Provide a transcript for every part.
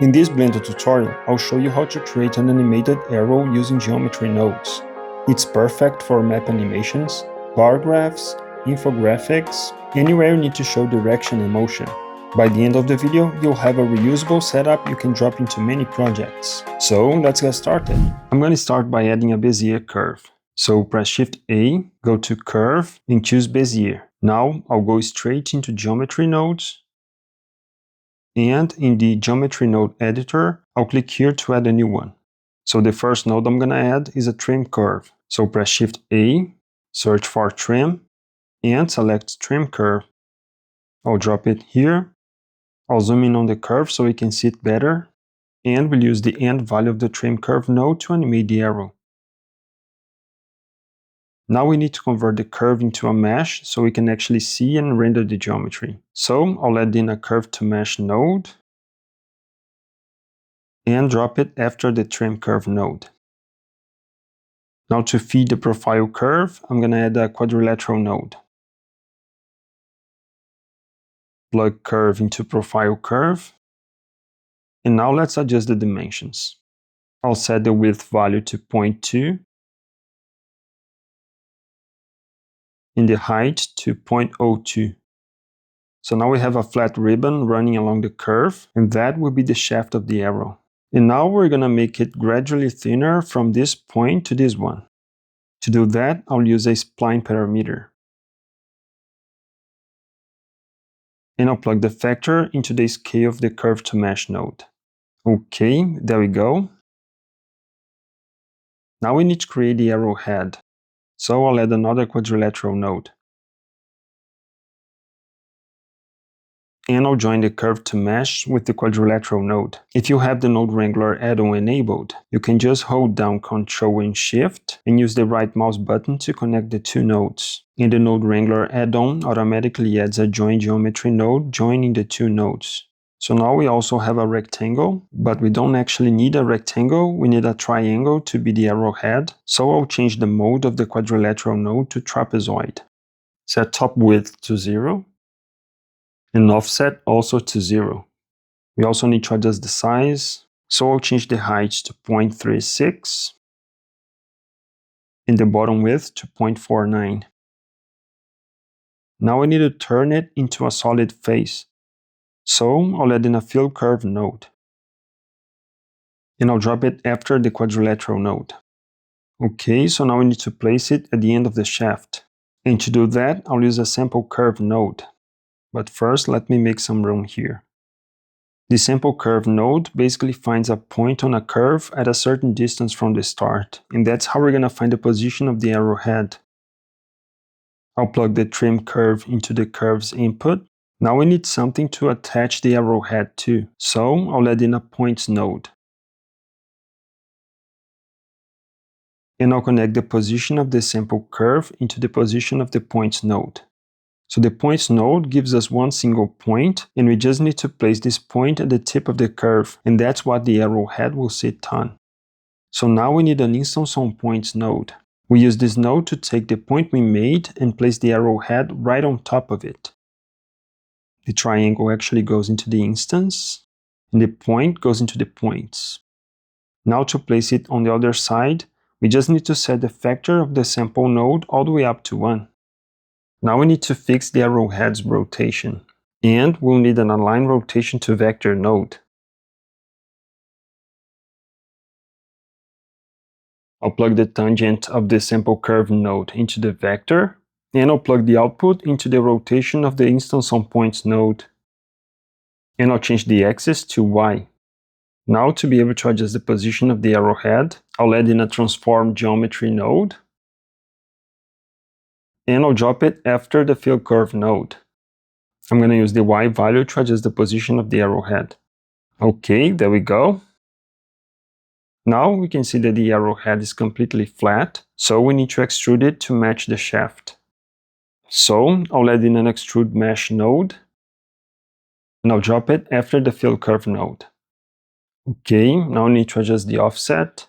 In this Blender tutorial, I'll show you how to create an animated arrow using geometry nodes. It's perfect for map animations, bar graphs, infographics, anywhere you need to show direction and motion. By the end of the video, you'll have a reusable setup you can drop into many projects. So let's get started. I'm going to start by adding a Bezier curve. So press Shift A, go to Curve and choose Bezier. Now I'll go straight into Geometry Nodes. And in the Geometry Node Editor, I'll click here to add a new one. So the first node I'm going to add is a Trim Curve. So press Shift A, search for Trim, and select Trim Curve. I'll drop it here. I'll zoom in on the curve so we can see it better. And we'll use the end value of the Trim Curve node to animate the arrow. Now we need to convert the curve into a mesh so we can actually see and render the geometry. So I'll add in a Curve to Mesh node and drop it after the Trim Curve node. Now to feed the profile curve, I'm going to add a quadrilateral node. Plug curve into profile curve. And now let's adjust the dimensions. I'll set the width value to 0.2 and the height to 0.02. So now we have a flat ribbon running along the curve, and that will be the shaft of the arrow. And now we're going to make it gradually thinner from this point to this one. To do that, I'll use a spline parameter. And I'll plug the factor into the scale of the Curve to Mesh node. Okay, there we go. Now we need to create the arrow head. So I'll add another quadrilateral node. And I'll join the Curve to Mesh with the quadrilateral node. If you have the Node Wrangler add-on enabled, you can just hold down Ctrl and Shift and use the right mouse button to connect the two nodes. And the Node Wrangler add-on automatically adds a Join Geometry node joining the two nodes. So now we also have a rectangle, but we don't actually need a rectangle, we need a triangle to be the arrowhead. So I'll change the mode of the quadrilateral node to trapezoid. Set top width to 0. And offset also to 0. We also need to adjust the size, so I'll change the height to 0.36 and the bottom width to 0.49. Now I need to turn it into a solid face, so I'll add in a Fill Curve node. And I'll drop it after the quadrilateral node. Okay, so now we need to place it at the end of the shaft. And to do that, I'll use a Sample Curve node. But first, let me make some room here. The Sample Curve node basically finds a point on a curve at a certain distance from the start, and that's how we're going to find the position of the arrowhead. I'll plug the Trim Curve into the curve's input. Now we need something to attach the arrowhead to, so I'll add in a Points node. And I'll connect the position of the Sample Curve into the position of the Points node. So the Points node gives us one single point, and we just need to place this point at the tip of the curve, and that's what the arrowhead will sit on. So now we need an Instance on Points node. We use this node to take the point we made and place the arrowhead right on top of it. The triangle actually goes into the instance, and the point goes into the points. Now to place it on the other side, we just need to set the factor of the sample node all the way up to 1. Now we need to fix the arrowhead's rotation, and we'll need an Align Rotation to Vector node. I'll plug the tangent of the Sample Curve node into the vector, and I'll plug the output into the rotation of the Instance on Points node. And I'll change the axis to Y. Now to be able to adjust the position of the arrowhead, I'll add in a Transform Geometry node. And I'll drop it after the Fill Curve node. I'm going to use the Y value to adjust the position of the arrowhead. Okay, there we go. Now we can see that the arrowhead is completely flat, so we need to extrude it to match the shaft. So I'll add in an Extrude Mesh node, and I'll drop it after the Fill Curve node. Okay, now I need to adjust the offset.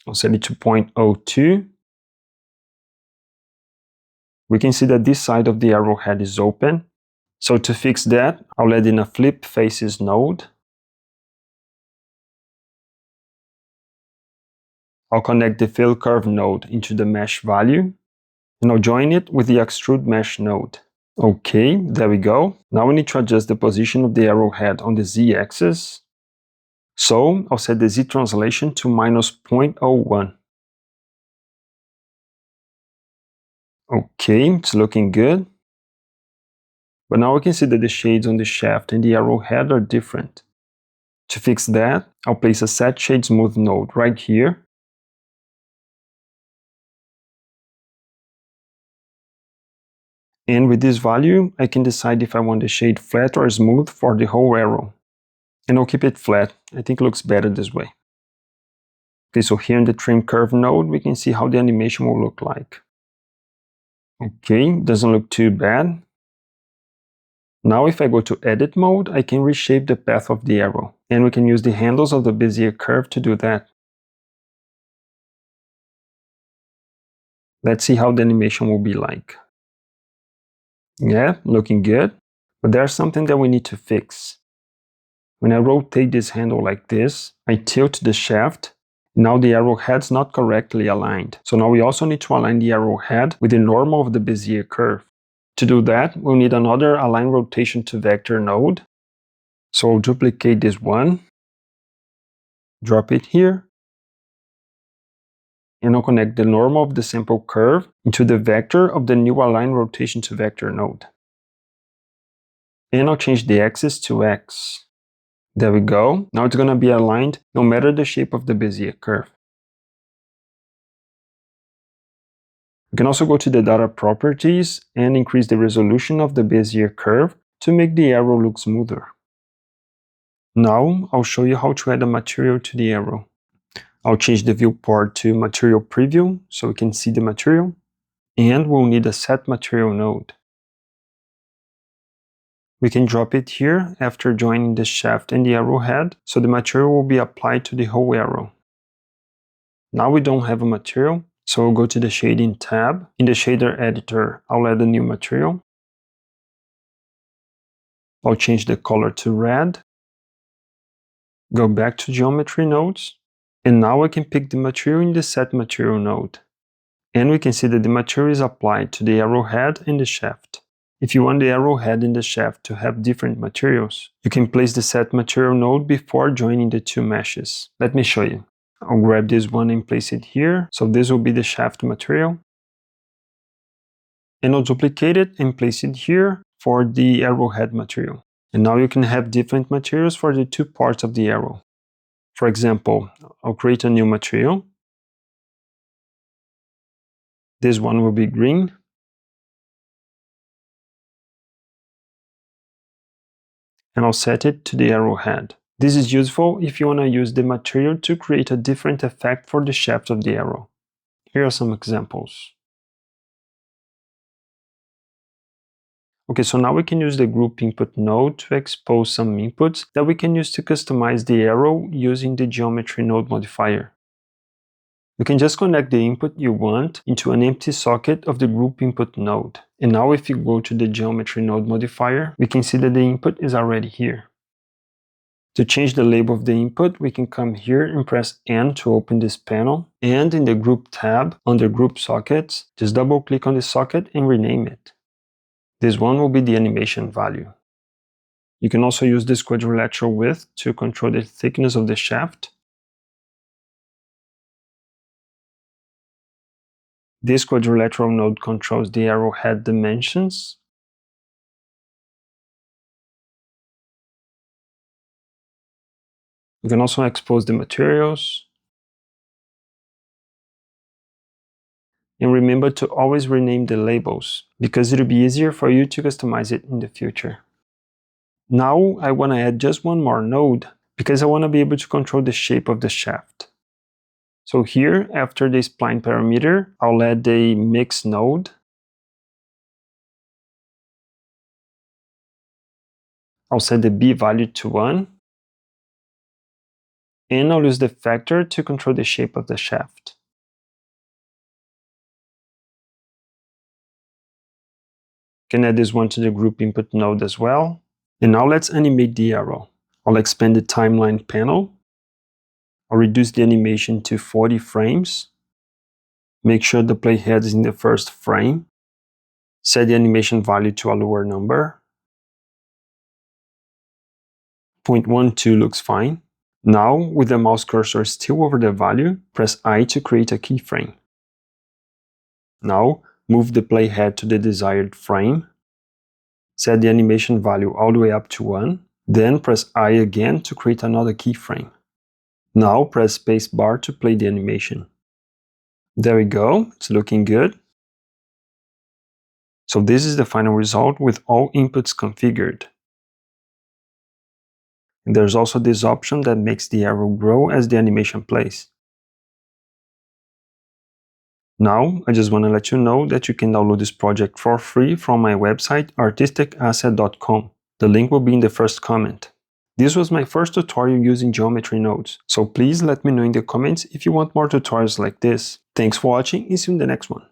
I'll set it to 0.02. We can see that this side of the arrowhead is open, So to fix that, I'll add in a flip faces node. I'll connect the fill curve node into the mesh value, and I'll join it with the extrude mesh node. Okay, there we go. Now we need to adjust the position of the arrowhead on the z-axis. So I'll set the z-translation to -0.01. Okay, it's looking good. But now we can see that the shades on the shaft and the arrowhead are different. To fix that, I'll place a Set Shade Smooth node right here. And with this value, I can decide if I want the shade flat or smooth for the whole arrow. And I'll keep it flat. I think it looks better this way. Okay, so here in the Trim Curve node, we can see how the animation will look like. Okay, doesn't look too bad. Now if I go to Edit mode, I can reshape the path of the arrow. And we can use the handles of the Bezier curve to do that. Let's see how the animation will be like. Yeah, looking good. But there's something that we need to fix. When I rotate this handle like this, I tilt the shaft. Now the arrowhead's not correctly aligned. So now we also need to align the arrowhead with the normal of the Bezier curve. To do that, we'll need another Align Rotation to Vector node. So I'll duplicate this one, drop it here, and I'll connect the normal of the sample curve into the vector of the new Align Rotation to Vector node. And I'll change the axis to X. There we go. Now it's going to be aligned no matter the shape of the Bezier curve. We can also go to the data properties and increase the resolution of the Bezier curve to make the arrow look smoother. Now I'll show you how to add a material to the arrow. I'll change the viewport to Material Preview so we can see the material. And we'll need a Set Material node. We can drop it here after joining the shaft and the arrowhead, so the material will be applied to the whole arrow. Now we don't have a material, so we'll go to the Shading tab. In the Shader Editor, I'll add a new material. I'll change the color to red. Go back to Geometry nodes. And now I can pick the material in the Set Material node. And we can see that the material is applied to the arrowhead and the shaft. If you want the arrowhead and the shaft to have different materials, you can place the Set Material node before joining the two meshes. Let me show you. I'll grab this one and place it here. So this will be the shaft material. And I'll duplicate it and place it here for the arrowhead material. And now you can have different materials for the two parts of the arrow. For example, I'll create a new material. This one will be green. And I'll set it to the arrowhead. This is useful if you want to use the material to create a different effect for the shaft of the arrow. Here are some examples. Okay, so now we can use the Group Input node to expose some inputs that we can use to customize the arrow using the Geometry node modifier. You can just connect the input you want into an empty socket of the Group Input node. And now if you go to the Geometry node modifier, we can see that the input is already here. To change the label of the input, we can come here and press N to open this panel. And in the Group tab, under Group Sockets, just double click on the socket and rename it. This one will be the animation value. You can also use this quadrilateral width to control the thickness of the shaft. This quadrilateral node controls the arrowhead dimensions. You can also expose the materials. And remember to always rename the labels, because it'll be easier for you to customize it in the future. Now I want to add just one more node, because I want to be able to control the shape of the shaft. So here, after the spline parameter, I'll add a mix node. I'll set the B value to 1. And I'll use the factor to control the shape of the shaft. Can add this one to the group input node as well. And now let's animate the arrow. I'll expand the timeline panel. I'll reduce the animation to 40 frames. Make sure the playhead is in the first frame. Set the animation value to a lower number. 0.12 looks fine. Now, with the mouse cursor still over the value, press I to create a keyframe. Now, move the playhead to the desired frame. Set the animation value all the way up to 1. Then press I again to create another keyframe. Now press spacebar to play the animation. There we go, it's looking good. So this is the final result with all inputs configured. And there's also this option that makes the arrow grow as the animation plays. Now, I just want to let you know that you can download this project for free from my website artisticasset.com. The link will be in the first comment. This was my first tutorial using geometry nodes, so please let me know in the comments if you want more tutorials like this. Thanks for watching and see you in the next one.